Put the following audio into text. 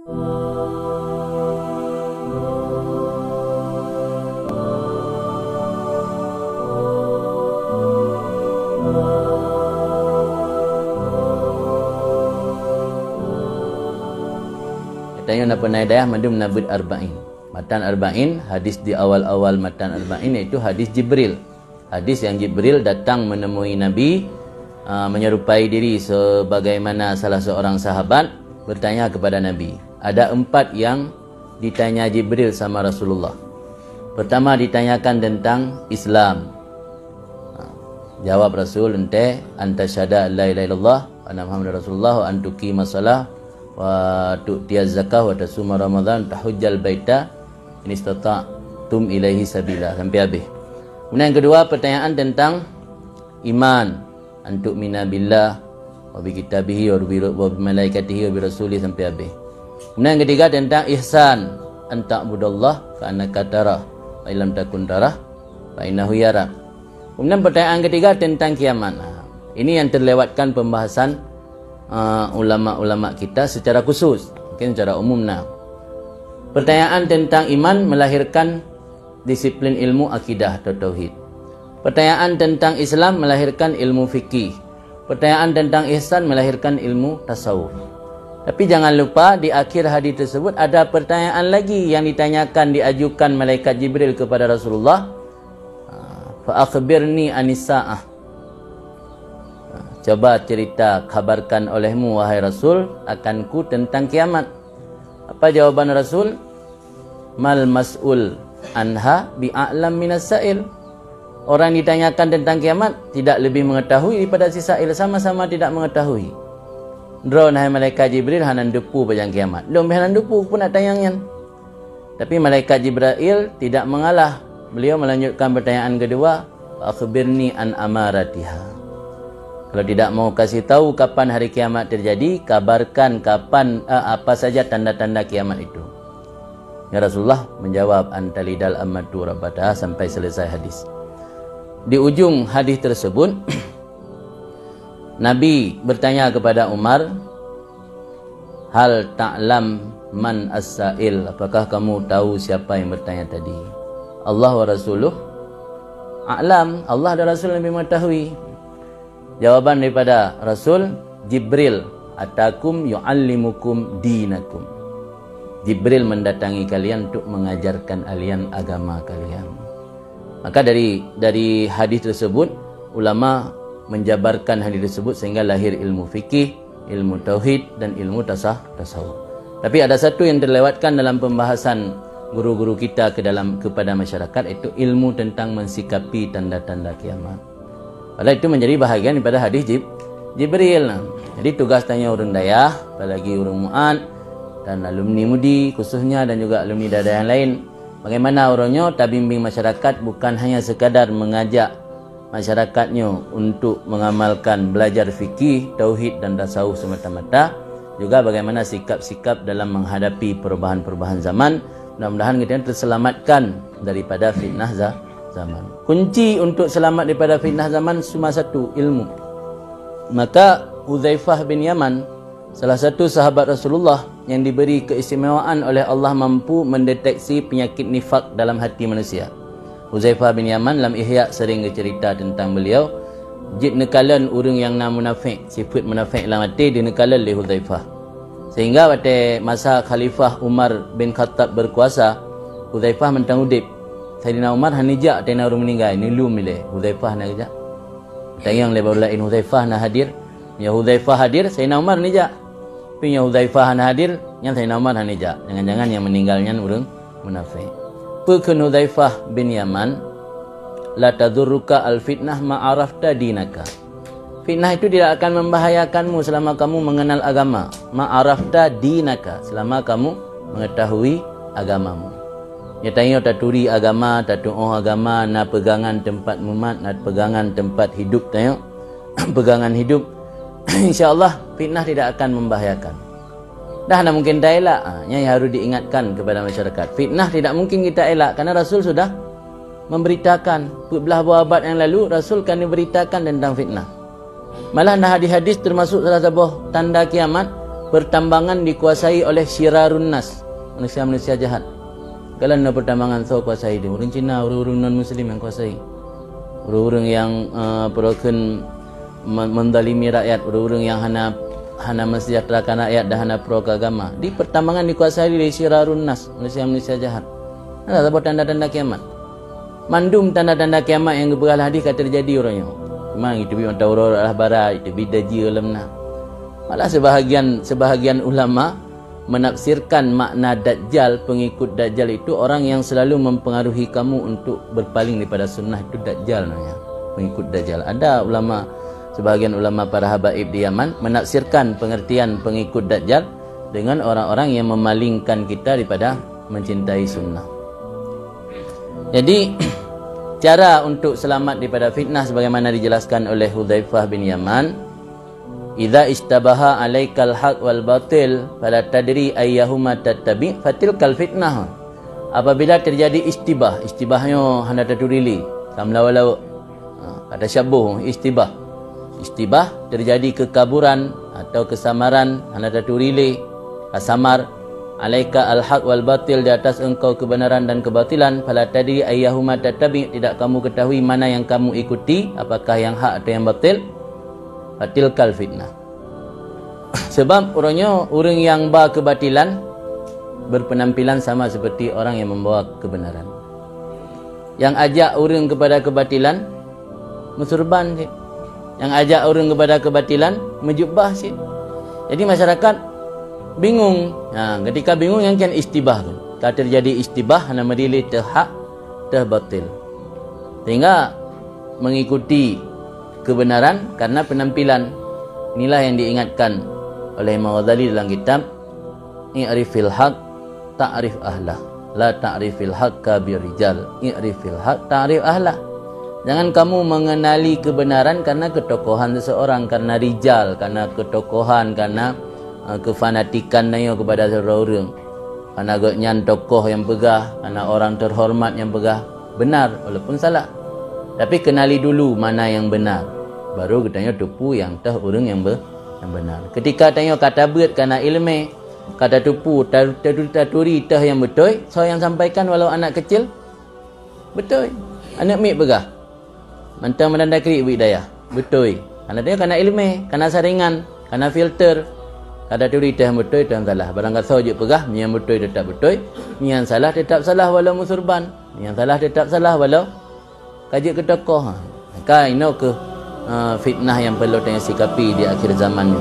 Katanya nak pernah dayah mandum nabud arba'in. Matan arba'in, hadis di awal-awal matan arba'in iaitu hadis Jibril. Hadis yang Jibril datang menemui Nabi, menyerupai diri sebagaimana salah seorang sahabat bertanya kepada Nabi. Ada 4 yang ditanya Jibril sama Rasulullah. Pertama ditanyakan tentang Islam. Jawab Rasul, ente anta syahada la ilaha illallah wa anna muhammadar rasulullah wa antuki masalah wa tu'tiyaz zakah wa tasuma ramadan tahujjal baita in istata'tum ilaihi sabila, sampai habis. Kemudian yang kedua pertanyaan tentang iman, antuk mina billah wa bi kitabihi wa bi malaikatihi wa bi rasulih, sampai habis. Kemudian yang ketiga tentang ihsan, anta'budallah ka annaka tarah wa illam takun tarah fa innahu yarak. Kemudian pertanyaan ketiga tentang kiamat. Ini yang terlewatkan pembahasan ulama-ulama kita secara khusus, mungkin secara umum. Pertanyaan tentang iman melahirkan disiplin ilmu akidah atau tauhid. Pertanyaan tentang Islam melahirkan ilmu fikih. Pertanyaan tentang ihsan melahirkan ilmu tasawuf. Tapi jangan lupa di akhir hadis tersebut ada pertanyaan lagi yang ditanyakan, diajukan malaikat Jibril kepada Rasulullah. Fa akhbirni anis saah. Coba cerita, kabarkan olehmu wahai Rasul akanku tentang kiamat. Apa jawaban Rasul? Mal mas'ul anha bi'a'lam minas sa'il. Orang ditanyakan tentang kiamat tidak lebih mengetahui daripada si sa'il, sama-sama tidak mengetahui. Drone hai malaikat Jibril hanan depu bajang kiamat. Lom hanan depu pun nak tanyangnya. Tapi malaikat Jibril tidak mengalah. Beliau melanjutkan pertanyaan kedua, akhbirni an amaratiha. Kalau tidak mau kasih tahu kapan hari kiamat terjadi, kabarkan kapan apa saja tanda-tanda kiamat itu. Ya Rasulullah menjawab, antalidal ammatu rabbataha, sampai selesai hadis. Di ujung hadis tersebut Nabi bertanya kepada Umar, hal ta'lam man as-sa'il, apakah kamu tahu siapa yang bertanya tadi? Allah wa rasuluh a'lam, Allah dan Rasul lebih mengetahui. Jawaban daripada Rasul, Jibril atakum yu'allimukum dinakum. Jibril mendatangi kalian untuk mengajarkan kalian agama kalian. Maka dari hadis tersebut ulama menjabarkan hadis tersebut sehingga lahir ilmu fikih, ilmu tauhid dan ilmu tasawuf. Tapi ada satu yang terlewatkan dalam pembahasan guru-guru kita kepada masyarakat, itu ilmu tentang mensikapi tanda-tanda kiamat. Padahal itu menjadi bahagian daripada hadis Jibril. Jadi tugas tanya orang dayah, apalagi orang mu'ad dan alumni mudi khususnya, dan juga alumni dadah yang lain, bagaimana orangnya tabimbing masyarakat bukan hanya sekadar mengajak masyarakatnya untuk mengamalkan belajar fikih, tauhid dan tasawuf semata-mata, juga bagaimana sikap-sikap dalam menghadapi perubahan-perubahan zaman. Mudah-mudahan kita terselamatkan daripada fitnah zaman. Kunci untuk selamat daripada fitnah zaman cuma satu, ilmu. Maka Hudzaifah bin Yaman, salah satu sahabat Rasulullah yang diberi keistimewaan oleh Allah, mampu mendeteksi penyakit nifak dalam hati manusia. Hudzaifah bin Yaman dalam Ihya sering cerita tentang beliau. Jid nekalan orang yang nam munafik, sifat munafik dalam hati dinekalan oleh Hudzaifah. Sehingga pada masa Khalifah Umar bin Khattab berkuasa, Hudzaifah mentang udip. Sayyidina Umar hanijak tena orang meninggal, ni lu milih Hudzaifah nak kejak. Tayang lebar lain Hudzaifah nak hadir. Ya Hudzaifah hadir, Sayyidina Umar nijak. Tapi yang Hudzaifah nak hadir, yang Sayyidina Umar hanijak. Jangan-jangan yang meninggalnya orang munafik. Pekan Hudzaifah bin Yaman, la tadurruka al-fitnah ma'arafta dinaka. Fitnah itu tidak akan membahayakanmu selama kamu mengenal agama. Ma'arafta dinaka, selama kamu mengetahui agamamu. Ya tanya taturi agama, tatu'oh agama, na pegangan tempat mumat, na pegangan tempat hidup, tanya pegangan hidup. InsyaAllah fitnah tidak akan membahayakan. Dah nak mungkin tak elak. Yang harus diingatkan kepada masyarakat, fitnah tidak mungkin kita elak, karena Rasul sudah memberitakan. Belah abad yang lalu Rasul kan diberitakan tentang fitnah. Malah nah hadis-hadis termasuk salah satu tanda kiamat, pertambangan dikuasai oleh syirarun nas, manusia-manusia jahat. Kalian no pertambangan so kuasai dia. Orang Cina, orang-orang non-muslim yang kuasai. Orang-orang yang perokan mendalimi rakyat, orang-orang yang hana mensejahterakan rakyat dan hana pro agama. Di pertambangan dikuasai oleh syirarun nas, manusia-manusia jahat. Ada apa tanda-tanda kiamat? Mandum tanda-tanda kiamat yang berlah hadis kata terjadi orangnya. Memang itu memang tahu orang barat, itu bidaji alamna. Malah sebahagian ulama menafsirkan makna Dajjal, pengikut Dajjal itu orang yang selalu mempengaruhi kamu untuk berpaling daripada sunnah, itu Dajjal namanya, pengikut Dajjal. Ada sebahagian ulama para habaib di Yaman menafsirkan pengertian pengikut Dajjal dengan orang-orang yang memalingkan kita daripada mencintai sunnah. Jadi cara untuk selamat daripada fitnah sebagaimana dijelaskan oleh Hudzaifah bin Yaman, idza istabaha alaikal haq wal batil fala tadri ayyahuma tattabi fatilkal fitnah. Apabila terjadi istibahnya hana taturili samlawalau kata syabuh istibah terjadi kekaburan atau kesamaran hana taturili asamar alaika al haq wal batil, di atas engkau kebenaran dan kebatilan, fala tadri ayyahuma tattabi, tidak kamu ketahui mana yang kamu ikuti, apakah yang hak atau yang batil. Fatilkal fitnah. Sebab orang yang bawa kebatilan berpenampilan sama seperti orang yang membawa kebenaran. Yang ajak orang kepada kebatilan musurban sih. Yang ajak orang kepada kebatilan menjubah sih. Jadi masyarakat bingung. Nah, ketika bingung yang kan istibah tu. Kalau terjadi istibah nama dili terhak terbatil. Sehingga mengikuti kebenaran karena penampilan. Inilah yang diingatkan oleh Imam Ghazali dalam kitab I'rifil haq ta'rif ahlah, la ta'rifil haqqa birijal, i'rifil haq ta'rif ahlah. Jangan kamu mengenali kebenaran karena ketokohan seseorang, karena rijal, karena ketokohan, karena kefanatikan dia kepada seorang, karena agaknya tokoh yang pegah, karena orang terhormat yang pegah. Benar walaupun salah, tapi kenali dulu mana yang benar, baru katanya tupu yang tah orang yang benar. Ketika tanya kata beut karena ilmu, kata tupu taturi tah yang betul, so yang sampaikan walau anak kecil betul. Anak mik pegah mantang menanda kiri bidayah betul. Karena dia karena ilmu, karena saringan, karena filter. Kata turi tah betul tah salah. Barang kata je pegah, yang betul tetap betul, yang salah tetap salah walau musurban, yang salah tetap salah walau kaji ketokoh. Maka ini ke fitnah yang perlu kita sikapi di akhir zaman ini.